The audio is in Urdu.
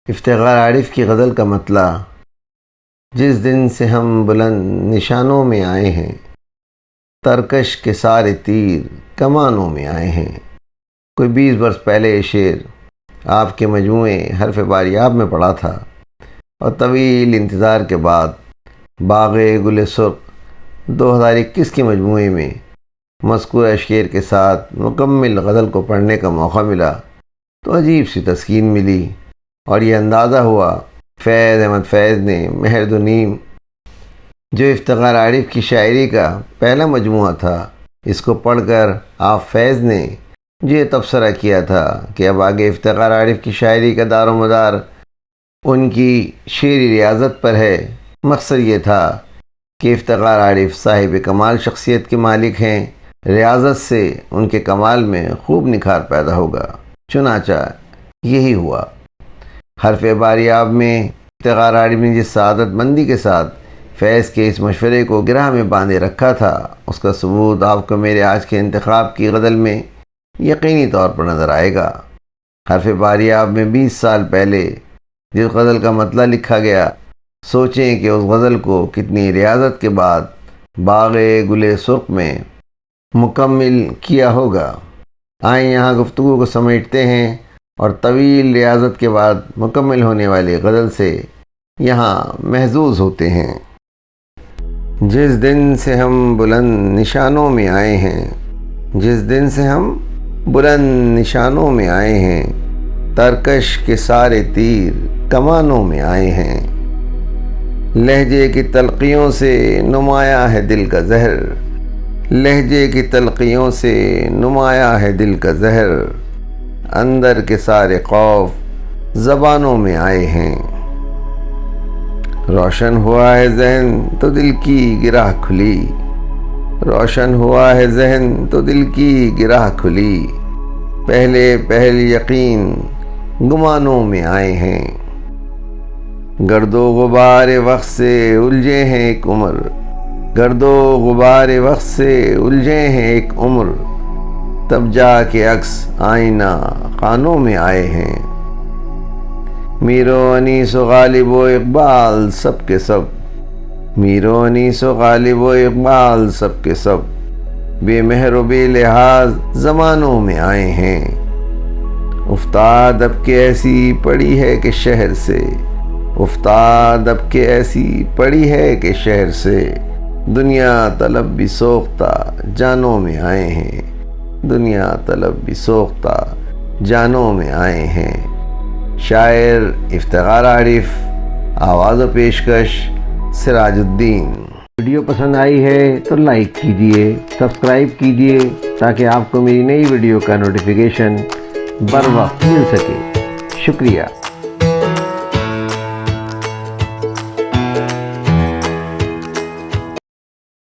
افتخار عارف کی غزل کا مطلع: جس دن سے ہم بلند نشانوں میں آئے ہیں، ترکش کے سارے تیر کمانوں میں آئے ہیں۔ کوئی 20 برس پہلے یہ شعر آپ کے مجموعے حرف باریاب میں پڑھا تھا، اور طویل انتظار کے بعد باغ گل سرخ 2021 کے مجموعے میں مذکورہ شعر کے ساتھ مکمل غزل کو پڑھنے کا موقع ملا تو عجیب سی تسکین ملی، اور یہ اندازہ ہوا فیض احمد فیض نے مہر نیم، جو افتخار عارف کی شاعری کا پہلا مجموعہ تھا، اس کو پڑھ کر آپ فیض نے جو یہ تبصرہ کیا تھا کہ اب آگے افتخار عارف کی شاعری کا دار و مدار ان کی شعری ریاضت پر ہے۔ مقصد یہ تھا کہ افتخار عارف صاحب کمال شخصیت کے مالک ہیں، ریاضت سے ان کے کمال میں خوب نکھار پیدا ہوگا۔ چنانچہ یہی ہوا۔ حرف باریاب میں افتخار عارف نے جس سعادت مندی کے ساتھ فیض کے اس مشورے کو گرہ میں باندھے رکھا تھا، اس کا ثبوت آپ کو میرے آج کے انتخاب کی غزل میں یقینی طور پر نظر آئے گا۔ حرف باریاب میں 20 سال پہلے جس غزل کا مطلع لکھا گیا، سوچیں کہ اس غزل کو کتنی ریاضت کے بعد باغ گل سرخ میں مکمل کیا ہوگا۔ آئیں یہاں گفتگو کو سمیٹتے ہیں اور طویل ریاضت کے بعد مکمل ہونے والی غزل سے یہاں محظوظ ہوتے ہیں۔ جس دن سے ہم بلند نشانوں میں آئے ہیں، جس دن سے ہم بلند نشانوں میں آئے ہیں، ترکش کے سارے تیر کمانوں میں آئے ہیں۔ لہجے کی تلخیوں سے نمایاں ہے دل کا زہر، لہجے کی تلخیوں سے نمایاں ہے دل کا زہر، اندر کے سارے خوف زبانوں میں آئے ہیں۔ روشن ہوا ہے ذہن تو دل کی گرہ کھلی، روشن ہوا ہے ذہن تو دل کی گرہ کھلی، پہلے پہل یقین گمانوں میں آئے ہیں۔ گرد و غبار وقت سے الجھے ہیں ایک عمر، گرد و غبار وقت سے الجھے ہیں ایک عمر، تب جا کے عکس آئینہ خانوں میں آئے ہیں۔ میر و انیس و غالب و اقبال سب کے سب، میر و انیس و غالب و اقبال سب کے سب، بے مہر و بے لحاظ زمانوں میں آئے ہیں۔ افتاد اب کے ایسی پڑی ہے کہ شہر سے، افتاد اب کے ایسی پڑی ہے کہ شہر سے، دنیا طلب بھی سوختہ جانوں میں آئے ہیں، دنیا طلب بھی سوختہ جانوں میں آئے ہیں۔ شاعر افتخار عارف، آواز و پیشکش سراج الدین۔ ویڈیو پسند آئی ہے تو لائک کیجئے، سبسکرائب کیجئے تاکہ آپ کو میری نئی ویڈیو کا نوٹیفیکیشن بر وقت مل سکے۔ شکریہ۔